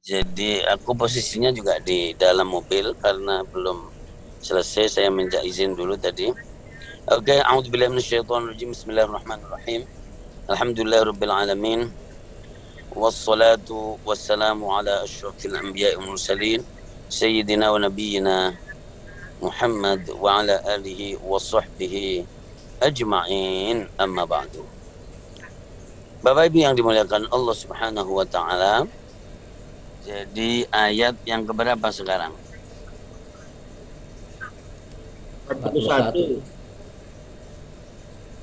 Jadi aku posisinya juga di dalam mobil karena belum selesai, saya minta izin dulu tadi. Oke, a'udzubillahi minasyaitonirrajim. Bismillahirrahmanirrahim. Alhamdulillahirabbil alamin. Wassalatu wassalamu ala asyrafil anbiya'i wal mursalin sayyidina wa nabiyyina Muhammad wa ala alihi wa sahbihi ajma'in, amma ba'du. Bapak Ibu yang dimuliakan Allah Subhanahu wa taala, jadi ayat yang keberapa sekarang? 41.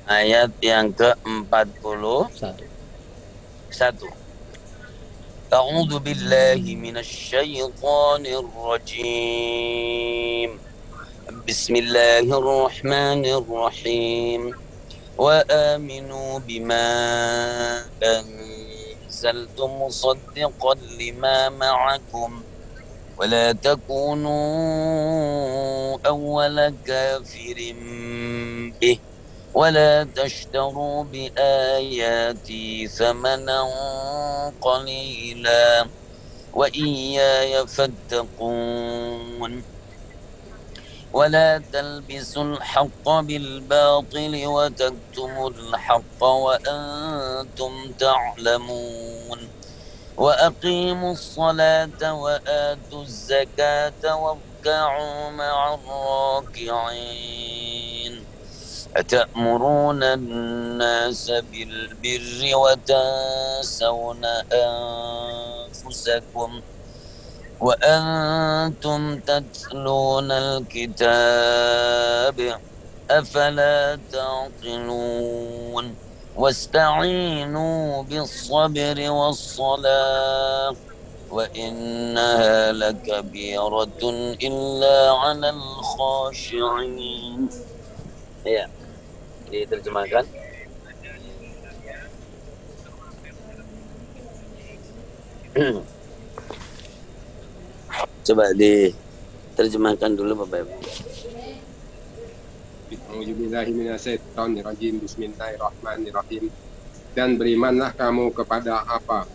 Ayat yang ke-41. A'udzu billahi minasyaitonir rajim. Bismillahirrahmanirrahim. Wa aminu bima anzaltu musaddiqan lima ma'akum ولا تكونوا أول كافر به ولا تشتروا بآياتي ثمنا قليلا وإياي فاتقون ولا تلبسوا الحق بالباطل وتكتموا الحق وأنتم تعلمون وأقيموا الصلاة وآتوا الزكاة واركعوا مع الراكعين أتأمرون الناس بالبر وتنسون أنفسكم وأنتم تتلون الكتاب أفلا تعقلون واستعينوا بالصبر والصلاة وإنها لكبيرة إلا على الخاشعين. Ya, diterjemahkan. Coba diterjemahkan dulu Bapak Ibu. Bismillahirrahmanirrahim. Dan berimanlah kamu kepada apa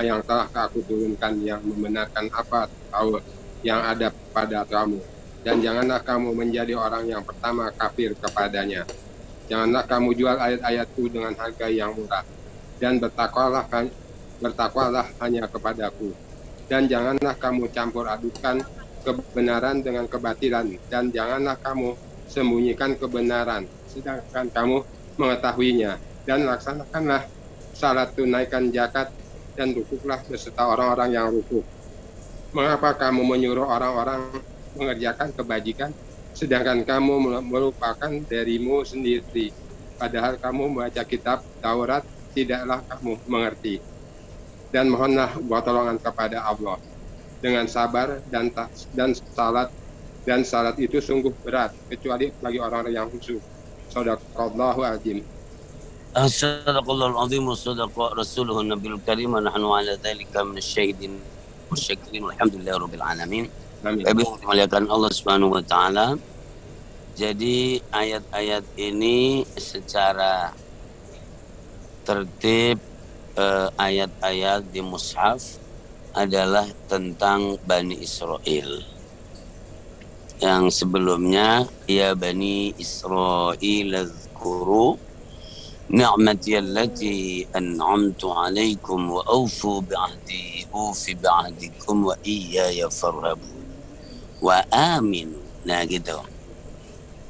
yang telah aku turunkan, yang membenarkan apa tahu yang ada pada kamu, dan janganlah kamu menjadi orang yang pertama kafir kepadanya. Janganlah kamu jual ayat-ayatku dengan harga yang murah, dan bertakwalah hanya kepadaku, dan janganlah kamu campur adukan kebenaran dengan kebatilan, dan janganlah kamu sembunyikan kebenaran sedangkan kamu mengetahuinya, dan laksanakanlah salat, tunaikan zakat, dan rukuklah beserta orang-orang yang rukuk. Mengapa kamu menyuruh orang-orang mengerjakan kebajikan sedangkan kamu melupakan dirimu sendiri, padahal kamu membaca kitab Taurat tidaklah kamu mengerti? Dan mohonlah pertolongan kepada Allah dengan sabar dan salat, dan salat itu sungguh berat kecuali bagi orang-orang yang khusyuk. Shadaqallahu azim. Sadaqallahul azim wa sadaqa rasuluhun nabiyul karim wa nahnu ala dzalika minasyahidin wasyakirin walhamdulillahirabbil alamin. Kami dimuliakan Allah Subhanahu wa taala. Jadi ayat-ayat ini secara tertib ayat-ayat di mushaf adalah tentang Bani Israel. Yang sebelumnya, ya Bani Israel azkuru ni'mati allati an'amtu alaikum wa awfu bi'ahdi ufi bi'ahdikum wa iyaya farhabun wa aminu. Nah gitu.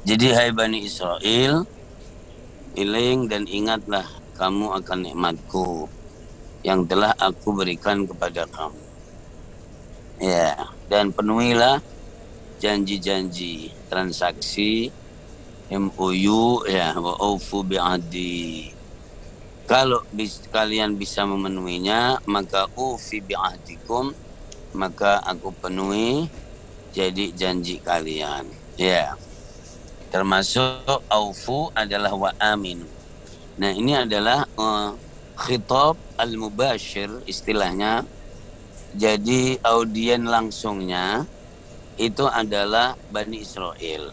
Jadi hai Bani Israel, iling dan ingatlah kamu akan nikmatku yang telah aku berikan kepada kamu. Ya, dan penuhilah janji-janji transaksi MOU ya, wa aufu bi'ahdi. Kalau kalian bisa memenuhinya, maka ufi bi'ahdikum, maka aku penuhi jadi janji kalian. Ya. Termasuk aufu adalah wa aminu. Nah, ini adalah khitab al-mubashir istilahnya. Jadi audien langsungnya itu adalah Bani Israel.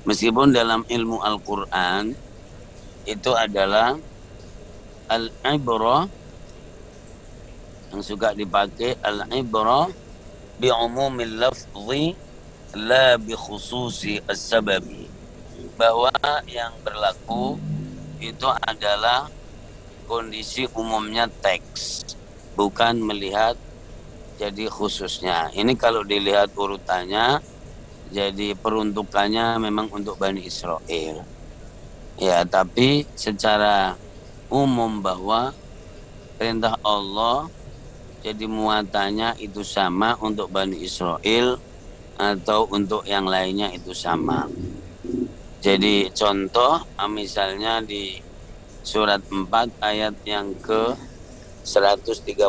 Meskipun dalam ilmu Al-Quran itu adalah al-ibrah yang suka dipakai al-ibrah bi umumil lafzi la bi khususi as-sababi, bahwa yang berlaku itu adalah kondisi umumnya teks, bukan melihat jadi khususnya. Ini kalau dilihat urutannya, jadi peruntukannya memang untuk Bani Israel. Ya, tapi secara umum bahwa perintah Allah jadi muatannya itu sama untuk Bani Israel atau untuk yang lainnya itu sama. Jadi contoh misalnya di surat 4 ayat yang ke 131.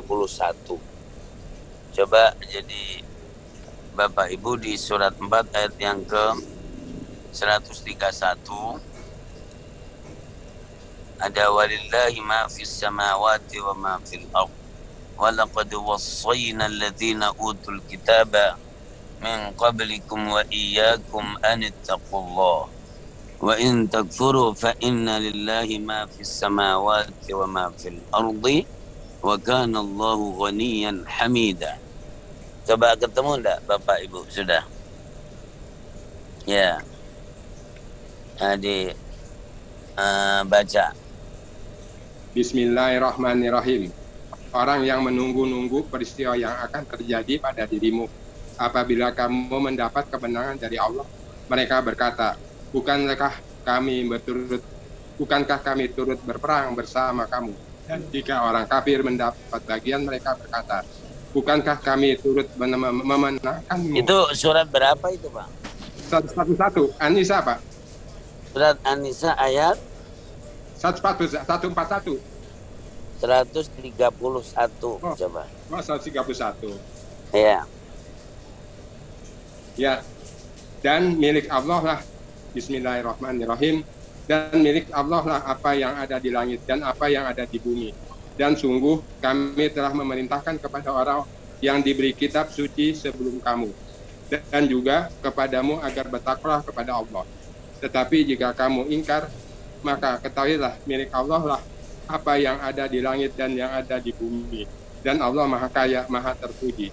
Coba jadi Bapak Ibu di surat 4 ayat yang ke 131 ada walillahi ma fis samawati wa ma fil ardh wa laqad wassayna alladhina utul kitaba min qablikum wa iyyakum an ittaqullah wa in takfuru fa inna lillahi ma fis samawati wa ma fil ardi wa kana Allahu ghaniyan hamida. Coba ketemu enggak Bapak Ibu? Sudah? Ya. Adik baca. Bismillahirrahmanirrahim. Orang yang menunggu-nunggu peristiwa yang akan terjadi pada dirimu. Apabila kamu mendapat kemenangan dari Allah, mereka berkata, bukankah kami turut berperang bersama kamu? Dan jika orang kafir mendapat bagian, mereka berkata, bukankah kami turut memenangkanmu? Itu surat berapa itu, Pak? 141, An-Nisa, Pak. Surat An-Nisa ayat 141. 131. Coba. 131. Ya. Ya. Dan milik Allah lah, bismillahirrahmanirrahim, dan milik Allah lah apa yang ada di langit dan apa yang ada di bumi. Dan sungguh kami telah memerintahkan kepada orang yang diberi kitab suci sebelum kamu, dan juga kepadamu agar bertakwa kepada Allah. Tetapi jika kamu ingkar, maka ketahuilah milik Allah lah apa yang ada di langit dan yang ada di bumi. Dan Allah Maha Kaya, Maha Terpuji.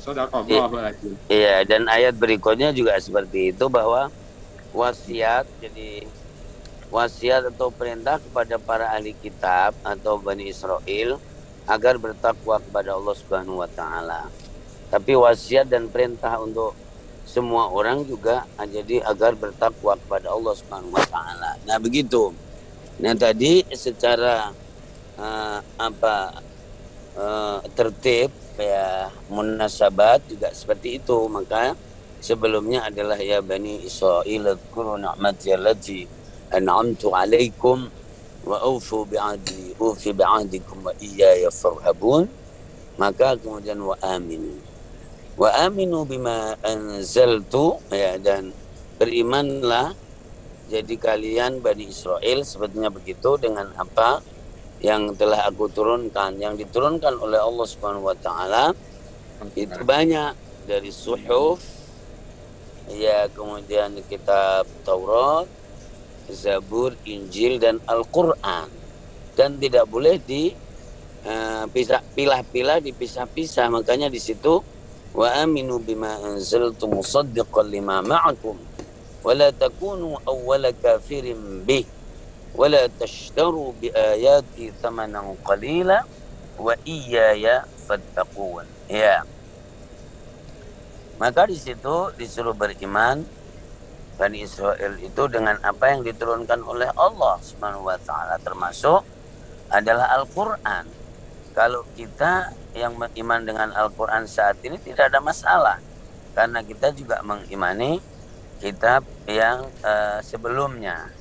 Sadaqallahul-Azim. Iya, dan ayat berikutnya juga seperti itu, bahwa wasiat, jadi wasiat atau perintah kepada para ahli kitab atau Bani Israel agar bertakwa kepada Allah Subhanahu wa taala. Tapi wasiat dan perintah untuk semua orang juga jadi agar bertakwa kepada Allah Subhanahu wa taala. Nah, begitu. Nah, tadi secara tertib ya, munasabat juga seperti itu. Maka sebelumnya adalah ya Bani Israil dzkuru ni'mati allati an'amtu 'alaikum wa aufu bi'ahdi ufi bi'ahdikum wa iyaya farhabun. Maka kemudian wa aminu bima anzaltu, ya, dan berimanlah jadi kalian Bani Israel sebetulnya begitu dengan apa yang telah aku turunkan, yang diturunkan oleh Allah Subhanahu wa taala itu banyak, dari suhuf, ya, kemudian kitab Taurat, Zabur, Injil, dan Al-Quran. Dan tidak boleh pilah-pilah, dipisah-pisah. Makanya di situ wa aminu bima anzaltu musaddiqan lima ma'akum wa la takunu awwala kafirin bih wa la tashtaru bi ayati thamanan qalila wa iyaya fattaqun. Ya. Maka di situ disuruh beriman Bani Israel itu dengan apa yang diturunkan oleh Allah Subhanahu wa taala, termasuk adalah Al-Qur'an. Kalau kita yang beriman dengan Al-Quran saat ini tidak ada masalah, karena kita juga mengimani kitab yang sebelumnya,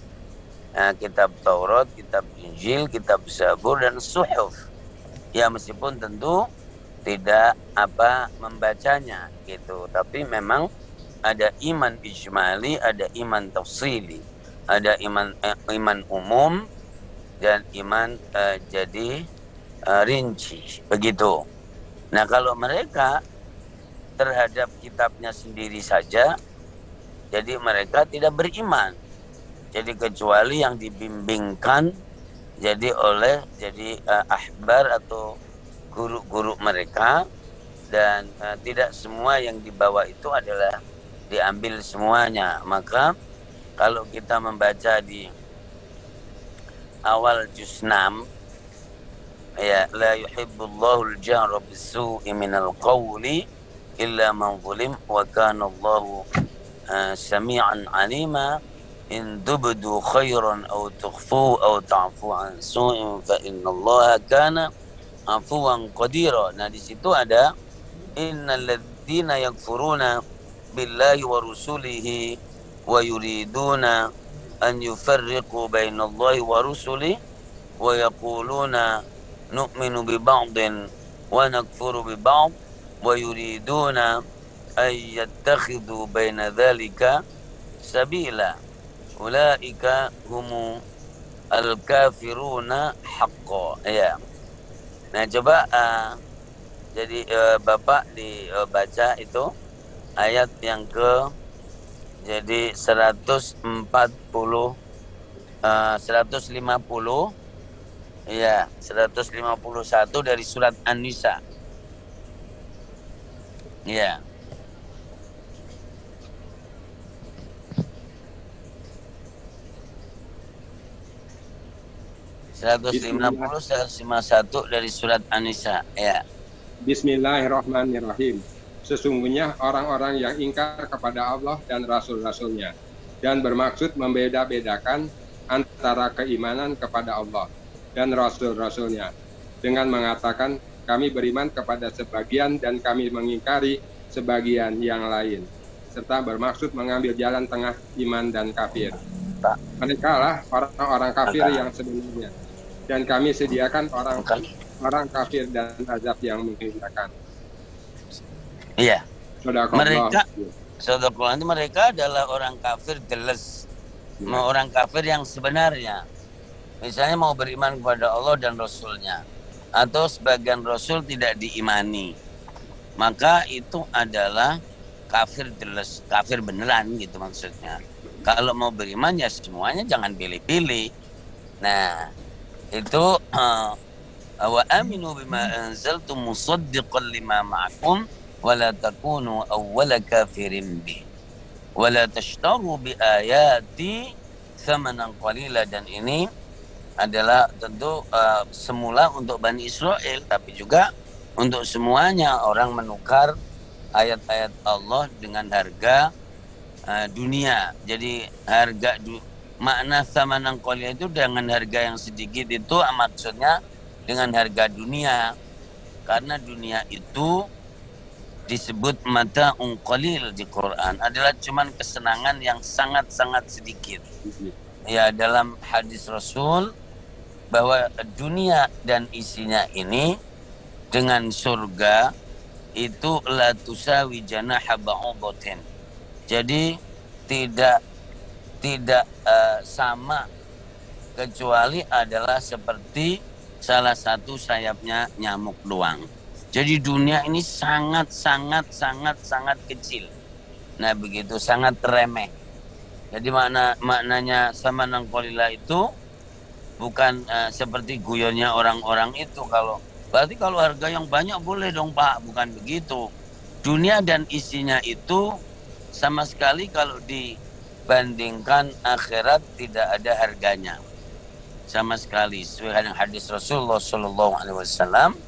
kitab Taurat, kitab Injil, kitab Zabur, dan Suhuf. Ya, meskipun tentu tidak membacanya gitu, tapi memang ada iman ijmali, ada iman tafsili, ada iman umum, dan iman jadi rinci, begitu. Nah, kalau mereka terhadap kitabnya sendiri saja, jadi mereka tidak beriman. Jadi kecuali yang dibimbingkan jadi oleh ahbar atau guru-guru mereka, dan tidak semua yang dibawa itu adalah diambil semuanya. Maka kalau kita membaca di awal juz 6, ya, la yuhibbullahu al-jahra bis-su'i minal qawli illa man zulim wa kana Allahu sami'an 'alima in tubdu khairan aw tukhfu aw ta'fu an su'in fa innallaha kana 'afuwan qadira. Nah, di situ ada innal ladzina yakfuruna billahi wa rusulihi wa yuriduna an yufarriqu bainallahi wa rusulihi wa yaquluna nu'minu bi ba'din wa nakfuru bi ba'd wa yuriduna ay yattakhidhu baina dhalika sabila ulaika humu al-kafiruna haqqan. Ya. Nah, coba jadi Bapak dibaca itu ayat yang ke jadi 150 150 ya 151 dari surat An-Nisa. Ya. Bismillah. 151 dari surat An-Nisa. Ya. Bismillahirrahmanirrahim. Sesungguhnya orang-orang yang ingkar kepada Allah dan Rasul-Rasulnya dan bermaksud membeda-bedakan antara keimanan kepada Allah dan Rasul-Rasulnya dengan mengatakan kami beriman kepada sebagian dan kami mengingkari sebagian yang lain, serta bermaksud mengambil jalan tengah iman dan kafir. Mereka lah orang-orang kafir yang sebenarnya, dan kami sediakan orang kafir dan azab yang menghinakan. Iya. Sadaqallah. Sadaqallah itu mereka adalah orang kafir jelas, orang kafir yang sebenarnya. Misalnya mau beriman kepada Allah dan Rasulnya, atau sebagian Rasul tidak diimani, maka itu adalah kafir jelas, kafir beneran gitu maksudnya. Kalau mau beriman ya semuanya, jangan pilih-pilih. Nah, itu wa aminu bima anzaltu musaddiqan lima ma'akum wa la takunu awwala kafirin bih wa la tashtaru bi ayati thamanan qalila. Dan ini adalah tentu semula untuk Bani Israel, tapi juga untuk semuanya. Orang menukar ayat-ayat Allah dengan harga dunia. Jadi harga makna thamanan qalila itu dengan harga yang sedikit, itu maksudnya dengan harga dunia. Karena dunia itu disebut mata'un qalil di Quran, adalah cuman kesenangan yang sangat-sangat sedikit. Ya, dalam hadis Rasul bahwa dunia dan isinya ini dengan surga itu la tusawi janaha ba'udatin. Jadi tidak sama, kecuali adalah seperti salah satu sayapnya nyamuk doang. Jadi dunia ini sangat kecil. Nah, begitu sangat remeh. Jadi maknanya samanan qalila itu bukan seperti guyonnya orang-orang itu. Berarti kalau harga yang banyak boleh dong Pak, bukan begitu. Dunia dan isinya itu sama sekali kalau dibandingkan akhirat tidak ada harganya sama sekali. Sesuai dengan hadis Rasulullah SAW.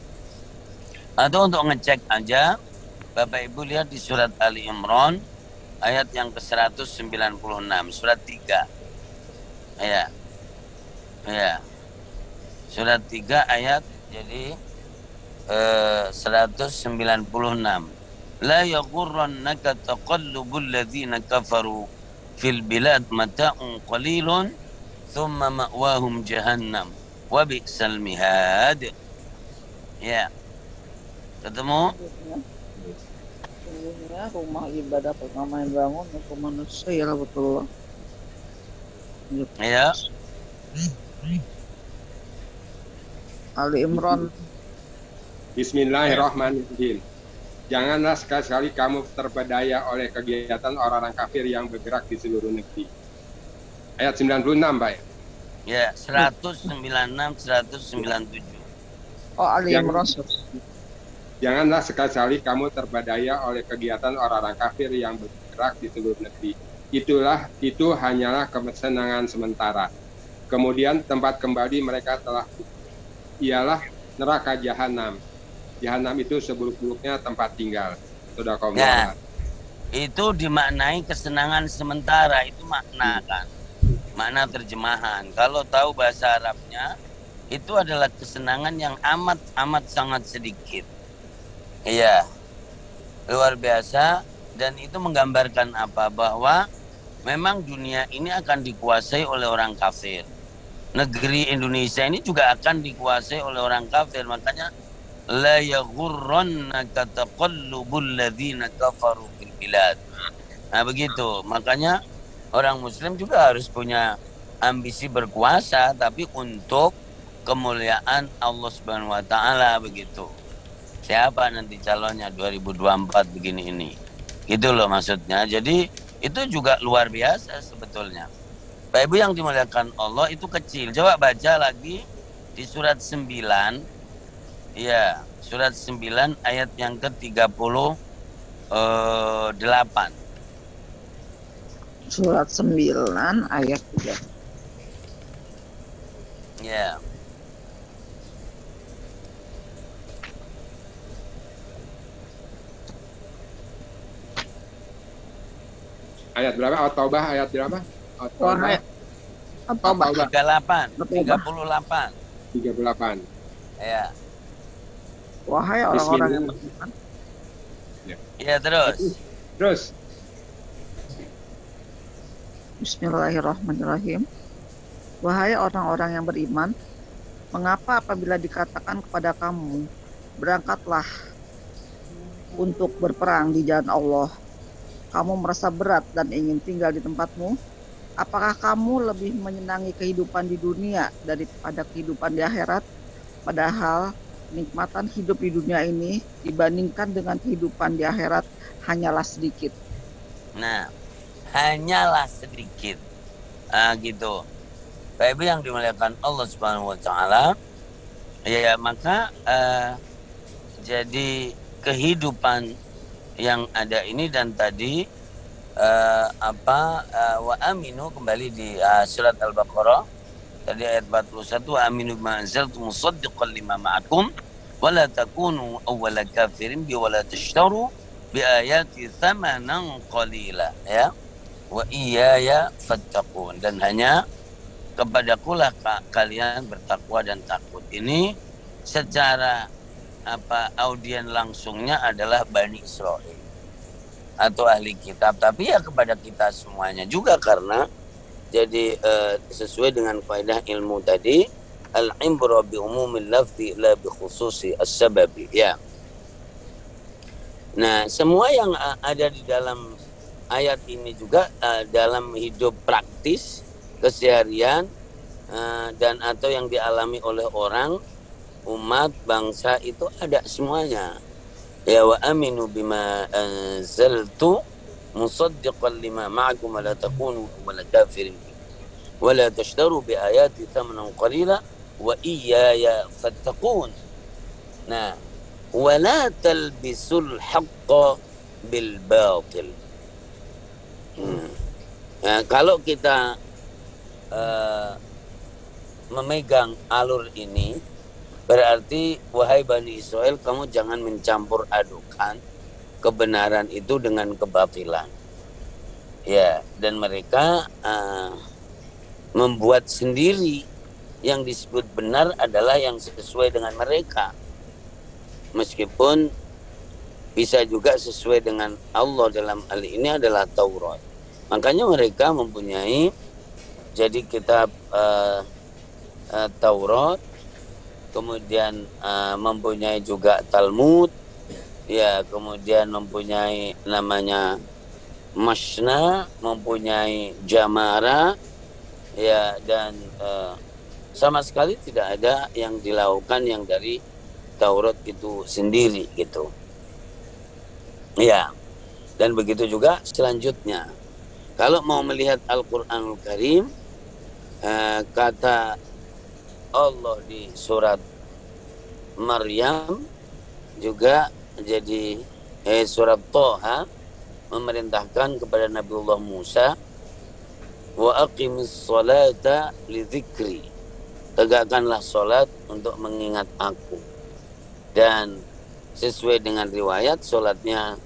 Atau untuk ngecek aja, Bapak Ibu lihat di surat Ali Imran ayat yang ke-196, surat 3. Ya. Surat 3 ayat jadi 196. La yaghurrannaka taqallubul ladzina kafaru fil bilad mata'un qalilun thumma ma'wahum jahannam wa bi'sal mihad. Ya. Ketemu? Sesungguhnya rumah ibadah pertama yang bangun untuk manusia ialah betul. Ya. Ali Imran. Bismillahirrahmanirrahim. Janganlah sekali-kali kamu terpedaya oleh kegiatan orang-orang kafir yang bergerak di seluruh negeri. Ayat 96, Pak. Ya, 196, 197. Oh, Ali Jangan- Imran. Janganlah sekali-kali kamu terbadaya oleh kegiatan orang-orang kafir yang bergerak di seluruh negeri. Itu hanyalah kesenangan sementara. Kemudian tempat kembali mereka ialah neraka jahanam. Jahanam itu seburuk-buruknya tempat tinggal. Ya, itu dimaknai kesenangan sementara, itu makna kan, makna terjemahan. Kalau tahu bahasa Arabnya, itu adalah kesenangan yang amat sangat sedikit. Iya, luar biasa. Dan itu menggambarkan apa? Bahwa memang dunia ini akan dikuasai oleh orang kafir. Negeri Indonesia ini juga akan dikuasai oleh orang kafir. Makanya la yaghurrannaka taqallubul ladzina kafaru fil bilad. Nah, begitu. Makanya orang muslim juga harus punya ambisi berkuasa, tapi untuk kemuliaan Allah Subhanahu wa taala, begitu. Siapa nanti calonnya 2024 begini ini. Gitu loh maksudnya. Jadi itu juga luar biasa sebetulnya. Bapak Ibu yang dimuliakan Allah, itu kecil. Coba baca lagi di surat 9. Ya, surat 9 ayat yang ke-38. Surat 9 ayat 3. Ya. Ayat berapa? At-Taubah ayat berapa? Wahai At-Taubah 38. 38. Ya. Wahai orang-orang yang beriman, Ya, terus. Terus Bismillahirrahmanirrahim. Wahai orang-orang yang beriman, mengapa apabila dikatakan kepada kamu, berangkatlah untuk berperang di jalan Allah, kamu merasa berat dan ingin tinggal di tempatmu? Apakah kamu lebih menyenangi kehidupan di dunia daripada kehidupan di akhirat? Padahal kenikmatan hidup di dunia ini dibandingkan dengan kehidupan di akhirat hanyalah sedikit. Nah, hanyalah sedikit. Gitu. Bapak Ibu yang dimuliakan Allah Subhanahu wa taala, ya maka jadi kehidupan yang ada ini dan tadi wa aminu, kembali di surat Al-Baqarah tadi ayat 41, wa aminu bima anzaltu musaddiqan lima ma'akum wa la takunu awwala kafirin bi wa la tashtaru bi ayati thamanan qalila, ya, wa iyaya fattaqun, dan hanya kepadakulah kalian bertakwa dan takut. Ini secara audien langsungnya adalah Bani Israel atau ahli kitab, tapi ya kepada kita semuanya juga, karena jadi sesuai dengan kaidah ilmu tadi, al-ibra bi umumil lafzi la bi khususi as-sababi, ya. Nah, semua yang ada di dalam ayat ini juga dalam hidup praktis keseharian dan atau yang dialami oleh orang, umat, bangsa, itu ada semuanya. Ya, wa aminu bima anzaltu musaddiqan lima ma'akum wa la takunu wala kafirin wa la tashtaru bi ayati thamanan qalila wa iyaya fattaqun. Nah, wa la talbisul haqqa bil batil. Nah, kalau kita memegang alur ini, berarti wahai Bani Israel, kamu jangan mencampur adukan kebenaran itu dengan kebatilan. Ya, dan mereka membuat sendiri yang disebut benar adalah yang sesuai dengan mereka. Meskipun bisa juga sesuai dengan Allah, dalam hal ini adalah Taurat. Makanya mereka mempunyai jadi kitab Taurat, kemudian mempunyai juga Talmud, ya, kemudian mempunyai namanya Mashna, mempunyai Jamara, ya, dan sama sekali tidak ada yang dilakukan yang dari Taurat itu sendiri, gitu. Ya, dan begitu juga selanjutnya. Kalau mau melihat Al-Quranul Karim, kata Allah di surat Maryam juga jadi surat Toha memerintahkan kepada Nabiullah Musa, wa aqimis sholata li dzikri, tegakkanlah sholat untuk mengingat aku. Dan sesuai dengan riwayat, sholatnya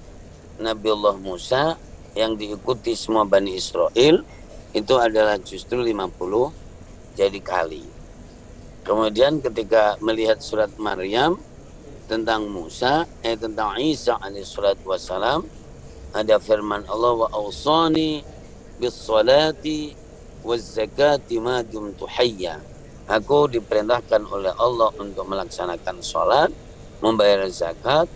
Nabiullah Musa yang diikuti semua Bani Israel itu adalah justru 50 jadi kali. Kemudian ketika melihat surat Maryam tentang Musa, tentang Isa alaihissalatu wassalam, ada firman Allah, wa awsani bis salati waz zakati ma dumtu hayya. Aku diperintahkan oleh Allah untuk melaksanakan sholat, membayar zakat,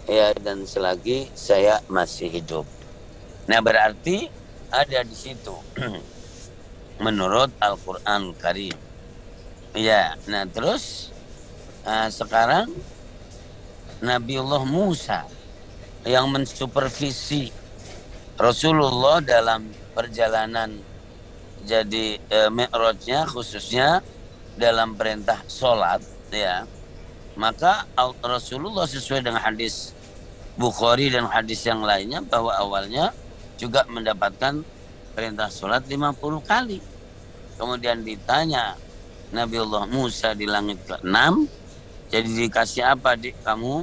ya, dan selagi saya masih hidup. Nah, berarti ada di situ menurut Al-Quran Karim. Ya, nah terus sekarang Nabiullah Musa yang mensupervisi Rasulullah dalam perjalanan jadi mi'rajnya, khususnya dalam perintah sholat, ya, maka Rasulullah sesuai dengan hadis Bukhari dan hadis yang lainnya bahwa awalnya juga mendapatkan perintah sholat 50 kali. Kemudian ditanya Nabiullah Musa di langit ke-6, jadi dikasih apa dik kamu?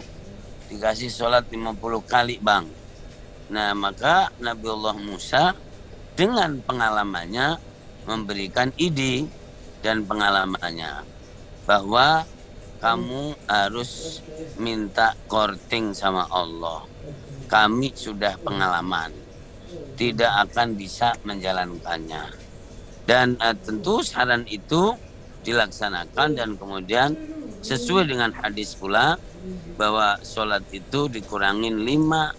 Dikasih sholat 50 kali bang. Nah maka Nabiullah Musa dengan pengalamannya memberikan ide dan pengalamannya bahwa kamu harus minta korting sama Allah. Kami sudah pengalaman, tidak akan bisa menjalankannya. Dan tentu saran itu dilaksanakan, dan kemudian sesuai dengan hadis pula bahwa sholat itu dikurangin 5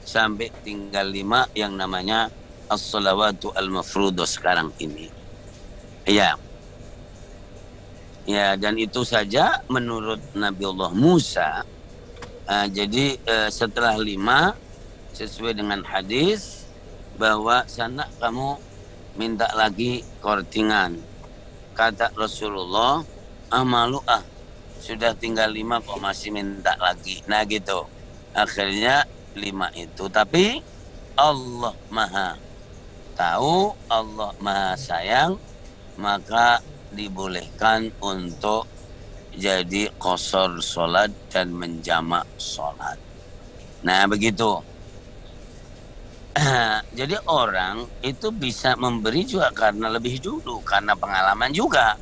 sampai tinggal 5 yang namanya as-salawatu al-mafruḍah sekarang ini. Ya, dan itu saja menurut Nabiullah Musa. Jadi setelah 5 sesuai dengan hadis bahwa sana kamu minta lagi kortingan. Kata Rasulullah, malu sudah tinggal 5 kok masih minta lagi. Nah gitu. Akhirnya 5 itu. Tapi Allah Maha tahu, Allah Maha sayang, maka dibolehkan untuk jadi qashar sholat dan menjamak sholat. Nah begitu. Jadi orang itu bisa memberi juga karena lebih dulu, karena pengalaman juga.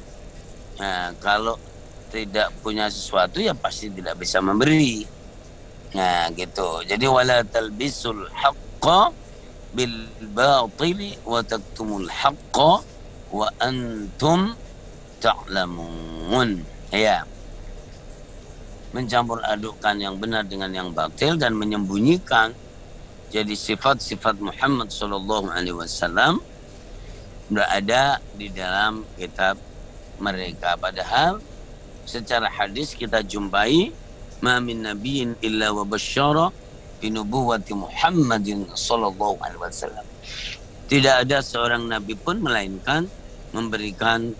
Nah, kalau tidak punya sesuatu ya pasti tidak bisa memberi. Nah gitu. Jadi wala talbisul haqqa bil batili wa taktumul haqqa wa antum ta'lamun. Ya. Mencampur adukkan yang benar dengan yang batil dan menyembunyikan. Jadi sifat-sifat Muhammad sallallahu alaihi wasallam sudah ada di dalam kitab mereka. Padahal secara hadis kita jumpai ma min nabiyyin illa wa basyara bi nubuwwati Muhammadin sallallahu alaihi wasallam. Tidak ada seorang nabi pun melainkan memberikan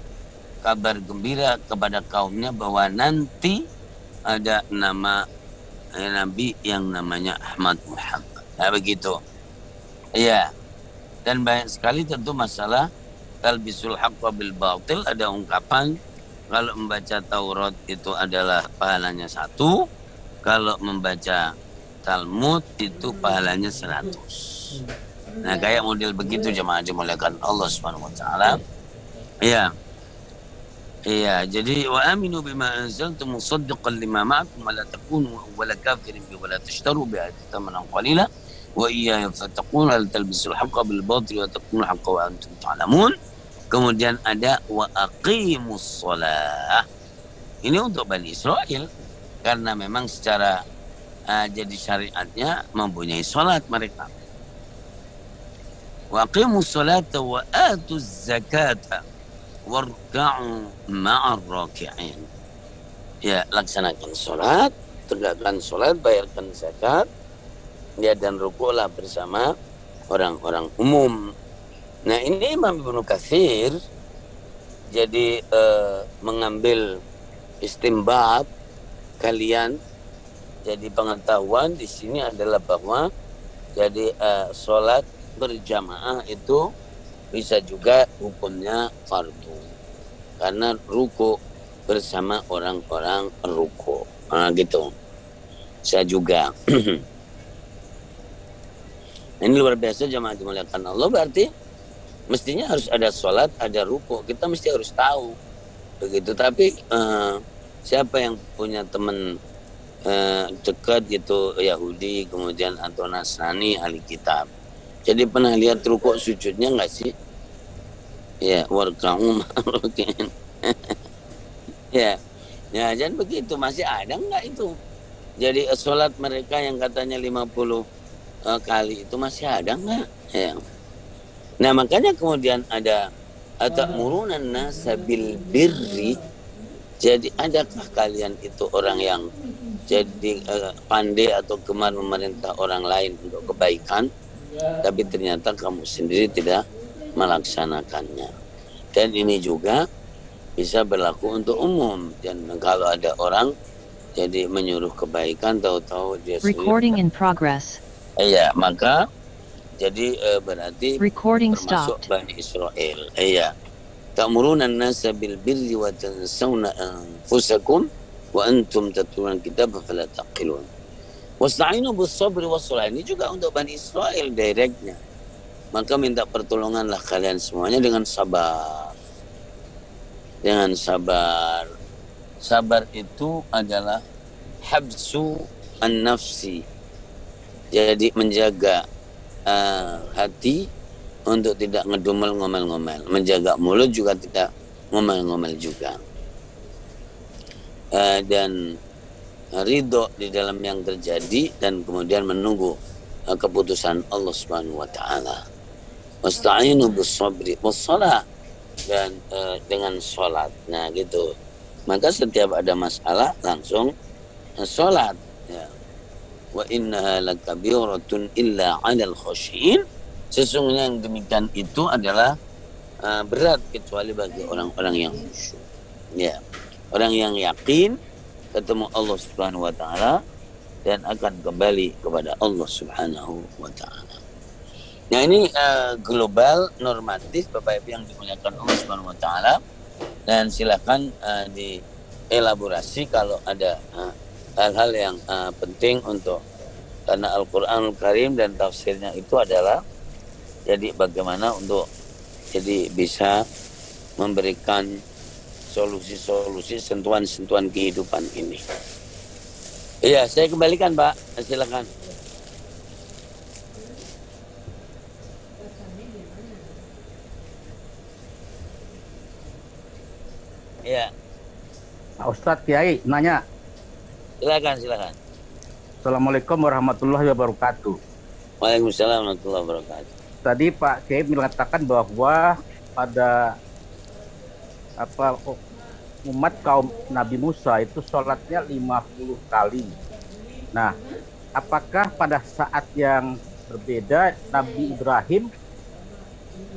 kabar gembira kepada kaumnya bahwa nanti ada nama nabi yang namanya Ahmad Muhammad. Nah begitu. Ya. Dan banyak sekali tentu masalah talbisul haqqa bil batil. Ada ungkapan kalau membaca Taurat itu adalah pahalanya 1, kalau membaca Talmud itu pahalanya 100. Nah kayak model begitu jemaah dimuliakan Allah Subhanahu wa taala. Ya. Iya, jadi wa aminu bima anzaltu musaddiqan lima ma'akum wa la takunu awwala kafirin bi wa la tashtaru bi ayati thamanan qalila wa iyaya fattaqun la talbisul haqqa bil batil wa takunu haqqa wa antum ta'lamun. Kemudian ada wa aqimus shalah. Ini untuk Bani Israel karena memang secara jadi syariatnya mempunyai salat mereka. Wa aqimus salata wa atuz zakata warka'u ma'ar raki'in. Ya, laksanakan sholat, tegakkan sholat, bayarkan zakat, ya, dan rukuklah bersama orang-orang umum. Nah ini Imam Ibnu Katsir jadi mengambil Istinbat kalian, jadi pengetahuan di sini adalah bahwa jadi sholat berjamaah itu bisa juga hukumnya fardu karena ruku bersama orang-orang ruku. Gitu. Saya juga. Ini luar biasa jamaah dimuliakan Allah, berarti mestinya harus ada sholat, ada ruku. Kita mesti harus tahu. Begitu. Tapi siapa yang punya teman dekat gitu Yahudi kemudian atau Nasrani ahli kitab, jadi pernah lihat ruku sujudnya nggak sih? Ya, warka'u ma'rukin. Ya, jangan begitu. Masih ada nggak itu? Jadi sholat mereka yang katanya 50 kali itu masih ada nggak? Ya. Nah makanya kemudian ada atamuruna nasa bil birri. Jadi adakah kalian itu orang yang jadi pandai atau gemar memerintah orang lain untuk kebaikan, tapi ternyata kamu sendiri tidak melaksanakannya. Dan ini juga bisa berlaku untuk umum. Dan kalau ada orang jadi menyuruh kebaikan, tahu-tahu dia Recording in progress. Iya, maka jadi berarti Recording termasuk stopped. Bani Israel. Iya. Ta'muruna an-nasa bil birri wa tansawna anfusakum wa antum tatluna al-kitaba fala taqilun. Wasta'inu bis-sabri was-salah. Ini juga untuk Bani Israel directnya. Maka minta pertolonganlah kalian semuanya dengan sabar. Dengan sabar. Sabar itu adalah habsu an-nafsi. Jadi menjaga hati untuk tidak ngedumel ngomel-ngomel. Menjaga mulut juga tidak ngomel-ngomel juga. Dan ridho di dalam yang terjadi dan kemudian menunggu keputusan Allah Subhanahu wa taala. Wasta'inu bis-sabri was-shalah, dan dengan sholat. Nah gitu. Maka setiap ada masalah langsung sholat. Ya. Wa innaha lakabiratun illa 'alal khashiin. Sesungguhnya yang demikian itu adalah berat kecuali bagi orang-orang yang khusyuk. Ya. Orang yang yakin ketemu Allah Subhanahu wa taala dan akan kembali kepada Allah Subhanahu wa taala. Nah ini global normatif Bapak Ibu yang dimuliakan Allah Subhanahu wa taala, dan silakan dielaborasi kalau ada hal-hal yang penting untuk, karena Al-Qur'anul Karim dan tafsirnya itu adalah jadi bagaimana untuk jadi bisa memberikan solusi-solusi, sentuhan-sentuhan kehidupan ini. Iya, saya kembalikan Pak, silakan. Iya. Pak Ustadz Kiai nanya. Silakan. Assalamualaikum warahmatullahi wabarakatuh. Waalaikumsalam warahmatullahi wabarakatuh. Tadi Pak Kiai mengatakan bahwa pada umat kaum Nabi Musa itu sholatnya 50 kali. Nah, apakah pada saat yang berbeda Nabi Ibrahim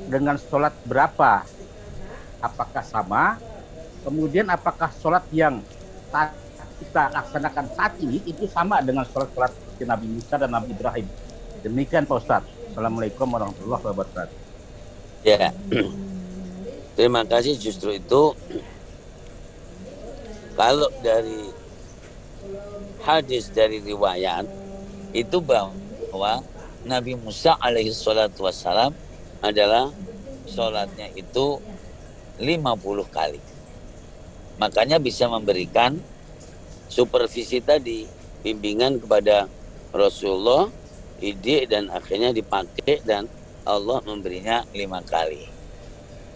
dengan sholat berapa? Apakah sama? Kemudian apakah sholat yang kita laksanakan saat ini itu sama dengan sholat-sholat Nabi Musa dan Nabi Ibrahim? Demikian Pak Ustadz. Assalamualaikum warahmatullahi wabarakatuh. Ya, terima kasih. Justru itu kalau dari hadis dari riwayat itu bahwa Nabi Musa alaihi salatu wassalam adalah sholatnya itu 50 kali. Makanya bisa memberikan supervisi tadi, bimbingan kepada Rasulullah, ide, dan akhirnya dipakai dan Allah memberinya 5 kali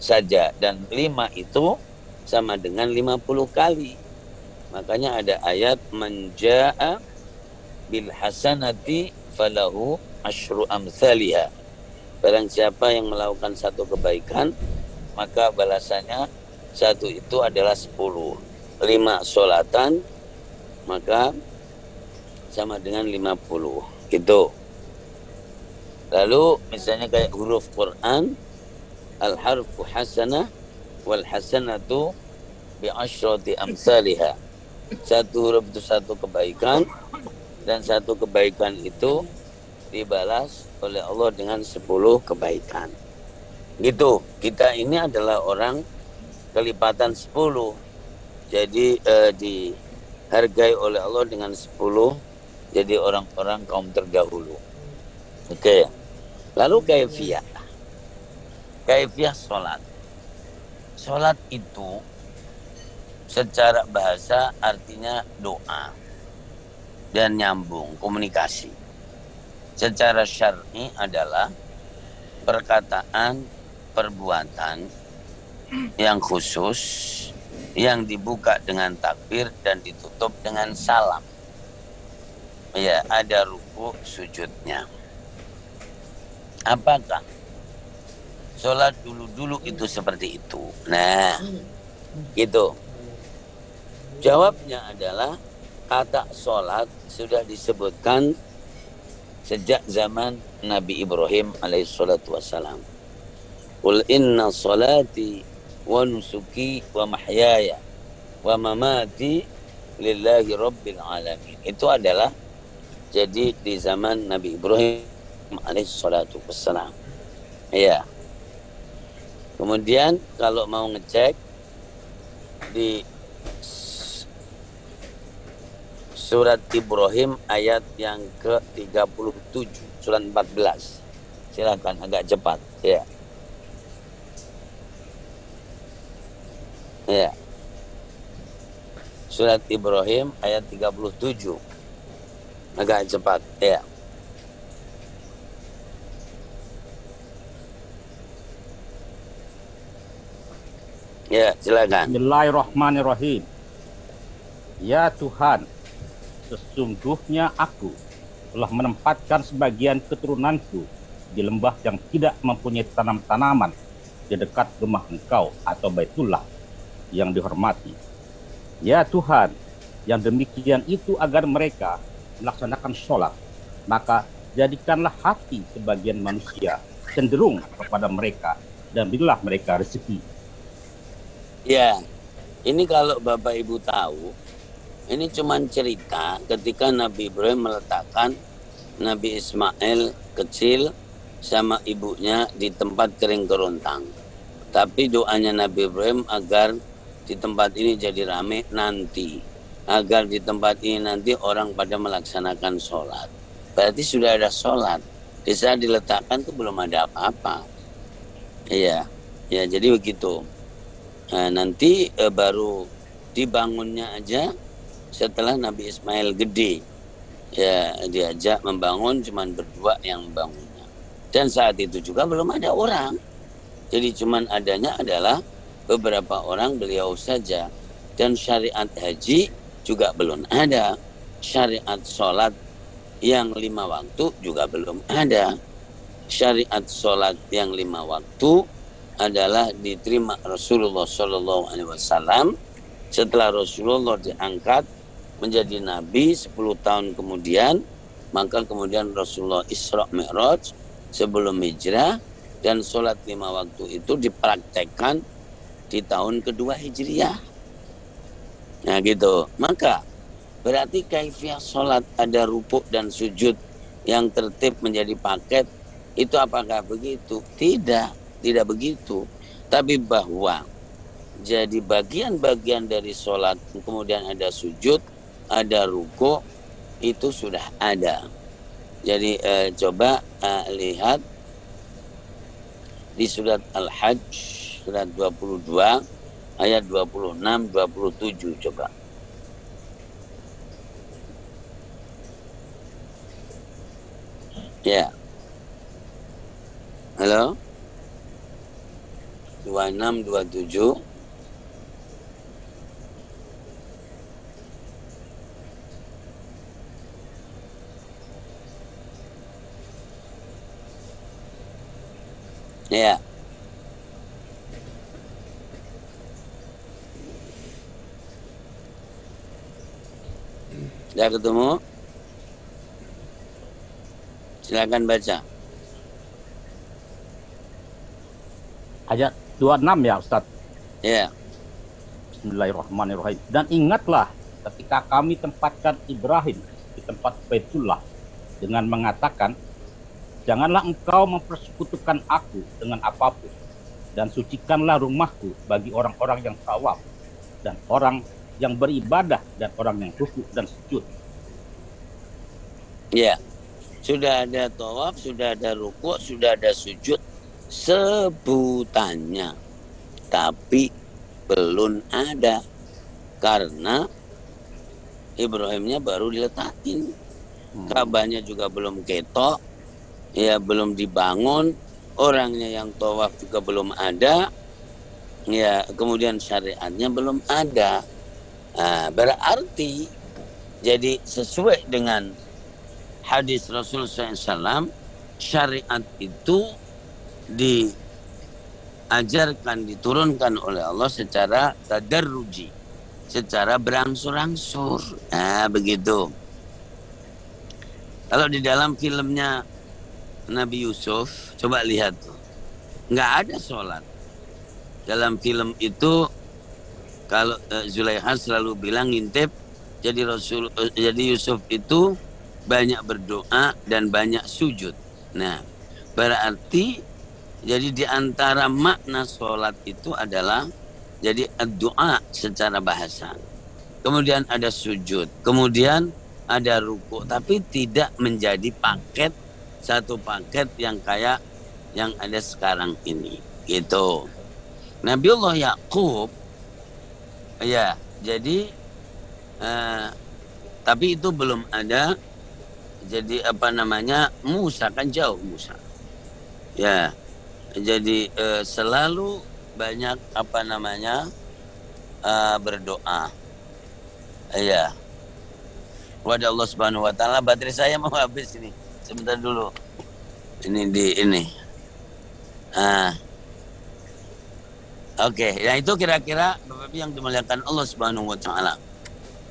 saja. Dan 5 itu sama dengan 50 kali. Makanya ada ayat manja'a bil hasanati falahu asyru amthaliha. Barang siapa yang melakukan satu kebaikan, maka balasannya satu itu adalah 10. 5 sholatan maka sama dengan 50 gitu. Lalu misalnya kayak huruf Quran, al harfu hasanah wal hasanatu bi'asyrati amsalihha. Satu huruf itu satu kebaikan, dan satu kebaikan itu dibalas oleh Allah dengan 10 kebaikan. Gitu. Kita ini adalah orang kelipatan 10. Jadi dihargai oleh Allah dengan 10. Jadi orang-orang kaum terdahulu. Oke. Lalu kaifiyah. Kaifiyah sholat. Sholat itu secara bahasa artinya doa dan nyambung, komunikasi. Secara syar'i adalah perkataan, perbuatan yang khusus, yang dibuka dengan takbir dan ditutup dengan salam. Ya, ada ruku sujudnya. Apakah sholat dulu-dulu itu seperti itu? Nah, gitu. Jawabnya adalah kata sholat sudah disebutkan sejak zaman Nabi Ibrahim alaihissalatu wassalam. Qul inna salati wa nusuki wa mahyaya wa mamati lillahi rabbil alamin. Itu adalah jadi di zaman Nabi Ibrahim alaihissalatu wassalam. Ya. Kemudian kalau mau ngecek di surat Ibrahim ayat yang ke-37, surat 14. Silakan agak cepat, ya. Ya. Surat Ibrahim ayat 37. Agak cepat, ya. Ya, silakan. Bismillahirrahmanirrahim. Ya Tuhan, sesungguhnya aku telah menempatkan sebagian keturunanku di lembah yang tidak mempunyai tanam-tanaman di dekat rumah Engkau atau Baitullah yang dihormati. Ya Tuhan, yang demikian itu agar mereka melaksanakan sholat, maka jadikanlah hati sebagian manusia cenderung kepada mereka dan berilah mereka rezeki. Ya, ini kalau Bapak Ibu tahu, ini cuma cerita ketika Nabi Ibrahim meletakkan Nabi Ismail kecil sama ibunya di tempat kering kerontang. Tapi doanya Nabi Ibrahim agar di tempat ini jadi rame nanti. Agar di tempat ini nanti orang pada melaksanakan sholat. Berarti sudah ada sholat. Di saat diletakkan itu belum ada apa-apa. Iya, ya jadi begitu. Nah, nanti baru dibangunnya aja setelah Nabi Ismail gede. Ya, diajak membangun, cuman berdua yang membangunnya. Dan saat itu juga belum ada orang. Jadi cuman adanya adalah beberapa orang, beliau saja. Dan syariat haji juga belum ada. Syariat sholat yang 5 waktu juga belum ada. Syariat sholat yang 5 waktu adalah diterima Rasulullah SAW setelah Rasulullah diangkat menjadi Nabi 10 tahun kemudian. Maka kemudian Rasulullah Isra Mi'raj sebelum hijrah, dan sholat 5 waktu itu dipraktekkan di tahun kedua Hijriah. Nah gitu. Maka berarti kaifiyah sholat ada rukuk dan sujud yang tertib menjadi paket. Itu apakah begitu? Tidak begitu. Tapi bahwa jadi bagian-bagian dari sholat, kemudian ada sujud, ada rukuk, itu sudah ada. Jadi coba lihat di surat Al-Hajj, surat 22, ayat 26-27 coba. Ya. Halo? 26-27. Ya. Sudah ketemu? Silakan baca. Ayat 26 ya Ustaz. Ya. Bismillahirrahmanirrahim. Dan ingatlah ketika kami tempatkan Ibrahim di tempat Baitullah dengan mengatakan, janganlah engkau mempersekutukan aku dengan apapun, dan sucikanlah rumahku bagi orang-orang yang tawaf dan orang yang beribadah dan orang yang khusyuk dan sujud. Ya, sudah ada tawaf, sudah ada rukuk, sudah ada sujud sebutannya, tapi belum ada karena Ibrahimnya baru diletakin, Ka'bahnya juga belum ketok, ya belum dibangun, orangnya yang tawaf juga belum ada, ya kemudian syariatnya belum ada. Nah, berarti jadi sesuai dengan hadis Rasulullah SAW, syariat itu diajarkan, diturunkan oleh Allah secara tadarruji, secara berangsur-angsur. Nah, begitu. Kalau di dalam filmnya Nabi Yusuf, coba lihat tuh, nggak ada sholat. Dalam film itu, kalau Zulaikha selalu bilang ngintip, jadi Yusuf itu banyak berdoa dan banyak sujud. Nah, berarti jadi di antara makna sholat itu adalah jadi doa secara bahasa. Kemudian ada sujud, kemudian ada ruku, tapi tidak menjadi satu paket yang kayak yang ada sekarang ini. Gitu. Nabiullah Yakub, ya, jadi tapi itu belum ada. Jadi Musa kan jauh Musa. Ya, jadi selalu banyak berdoa. Ya. Kepada Allah Subhanahu wa taala. Baterai saya mau habis ini. Sebentar dulu. Ini. Oke, ya itu kira-kira Bapak yang dimuliakan Allah Subhanahu wa taala.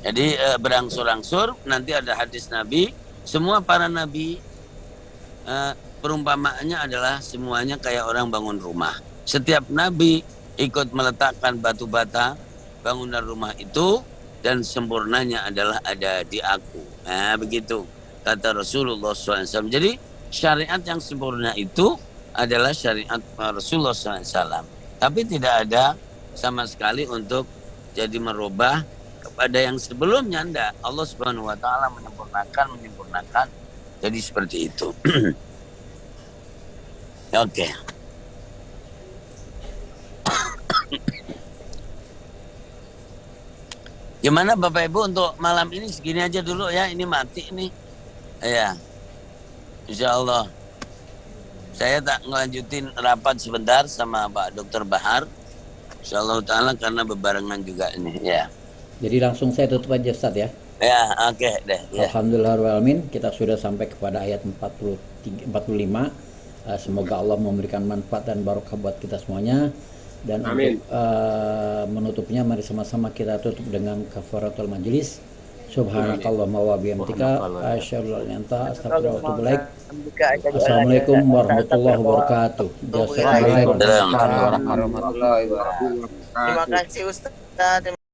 Jadi berangsur-angsur, nanti ada hadis Nabi, semua para nabi perumpamaannya adalah semuanya kayak orang bangun rumah. Setiap nabi ikut meletakkan batu bata bangunan rumah itu, dan sempurnanya adalah ada di aku. Nah, begitu kata Rasulullah SAW. Jadi syariat yang sempurna itu adalah syariat Rasulullah SAW. Tapi tidak ada sama sekali untuk jadi merubah kepada yang sebelumnya. Enggak. Allah Subhanahu wa taala menyempurnakan. Jadi seperti itu. Oke. Gimana Bapak Ibu untuk malam ini segini aja dulu ya. Ini mati nih. Ya. Insya Allah. Saya tak ngelanjutin rapat sebentar sama Pak Dr. Bahar. Insya Allah ta'ala karena bebarengan juga ini. Ya. Jadi langsung saya tutup aja Ustaz ya. Ya, oke deh. Ya. Alhamdulillahirrahmanirrahim. Kita sudah sampai kepada ayat 45. Semoga Allah memberikan manfaat dan barokah buat kita semuanya. Dan Amin. Untuk menutupnya, mari sama-sama kita tutup dengan kafaratul majlis. Subhanakallahumma wa bihamdika asyhadu an la ilaha illa anta astaghfiruka wa atubu ilaik. Assalamualaikum warahmatullahi wabarakatuh. Jazakumullah khairan. Terima kasih Ustaz.